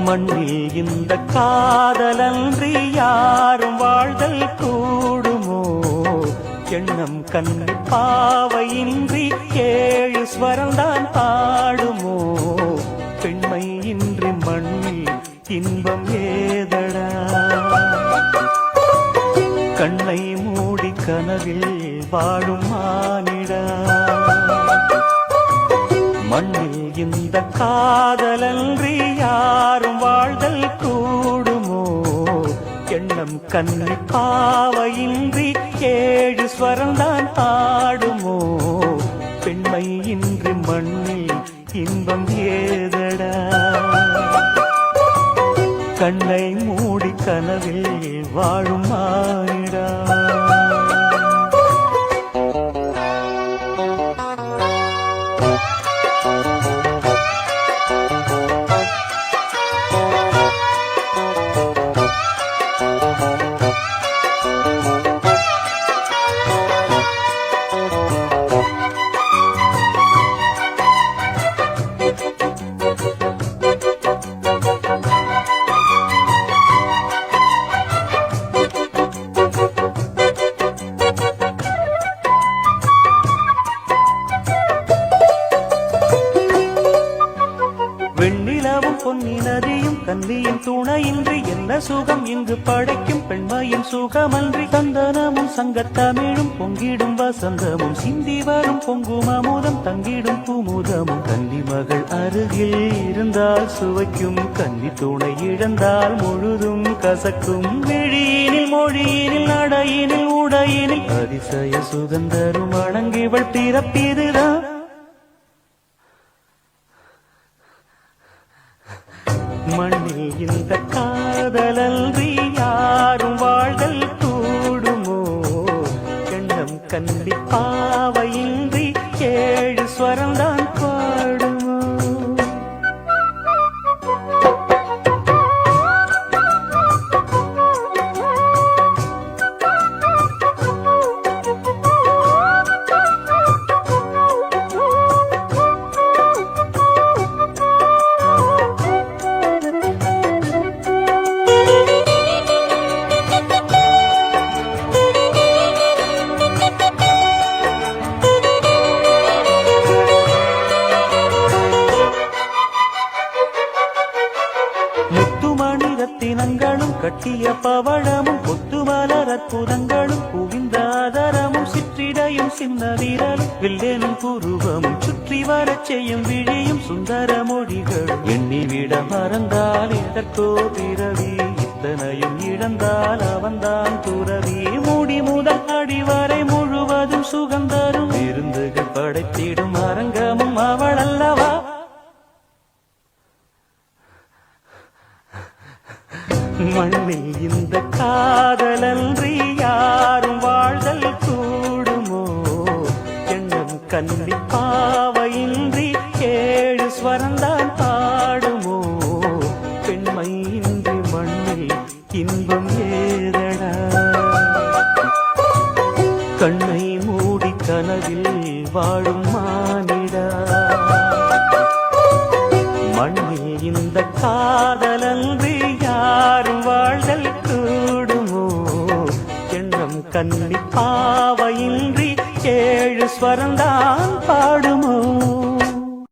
மண்ணில் இந்த காதலன்றி யாரும் வாழ்தல் கூடுமோ? எண்ணம் கண்ணி பாவையின்றி ஏழு ஸ்வரம்தான் பாடுமோ? பெண்மை இன்றி மண்ணில் இன்பம் ஏதடா? கண்ணை மூடி கனவில் வாழும் மானிடா. மண்ணில் இந்த காதலன்றி யாரும் வாழ்தல் கூடுமோ? எண்ணம் கண்ணி பாவையின்றி ஏழு ஸ்வரம்தான் ஆடுமோ? பெண்மை இன்றி மண்ணில் இன்பம் ஏதடா? கண்ணை மூடி கனவில் வாழும் மானிடா. வெண்ணிலவும் பொன்னி நதியும் கன்னியின் துணையின்றி என்ன சுகம் இங்கு படைக்கும்? பெண்மையின் சுகமன்றி சந்தனமும் சங்கத்தமிழும் பொங்கிடும் வசந்தமும் சிந்தி வரும் பொங்கும் அமுதம் தங்கிடும் குமுதமும். கன்னி மகள் அருகில் இருந்தால் சுவைக்கும், கன்னி துணை இழந்தால் முழுதும் கசக்கும். விழியினில் மொழியினில் நடையினில் உடையினில் அதிசய சுகந்தரும் அணங்கிவள் பிறப்பிதுதான். மண்ணில் இந்த காதலன்றி யாரும் வாழ்தல் கூடுமோ? எண்ணம் கண்டி பாவையின்றி ஏழு ஸ்வரம்தான் பாடுமோ? ரத்தினங்களும் கட்டிய பவழமும் கொத்துமலர் அற்புதங்களும் குவிந்த ஆதரமும் சிற்றிடையும் சின்ன வீரலும் வில்லேனும் புருவமும் சுற்றி வரச் செய்யும் விழியும் சுந்தர மொழிகளும். எண்ணிவிட மறந்தால் எதற்கோ பிறவி, இத்தனையும் இழந்தால் அவன்தான் துறவி. மூடி முதல் அடிவரை முழுவதும் சுகந்தரும் விருந்துகள் படைத்திடும் அரங்கமும் அவள் அல்லவா? மண்ணில் இந்த காதலன்றி யாரும் வாழ்தல் கூடுமோ? எண்ணம் கன்னி பாவையின்றி ஏழு ஸ்வரந்தான் பாடுமோ? பெண்மை இன்றி மண்ணில் இன்பம் ஏதடா? கண்ணை மூடி கனவில் வாழும் மானிடா. மண்ணில் இந்த காதலன்றி யாரும் வாழ்தல் கூடுமோ? எண்ணம் கன்னி பாவையின்றி ஏழு ஸ்வரந்தான் பாடுமோ?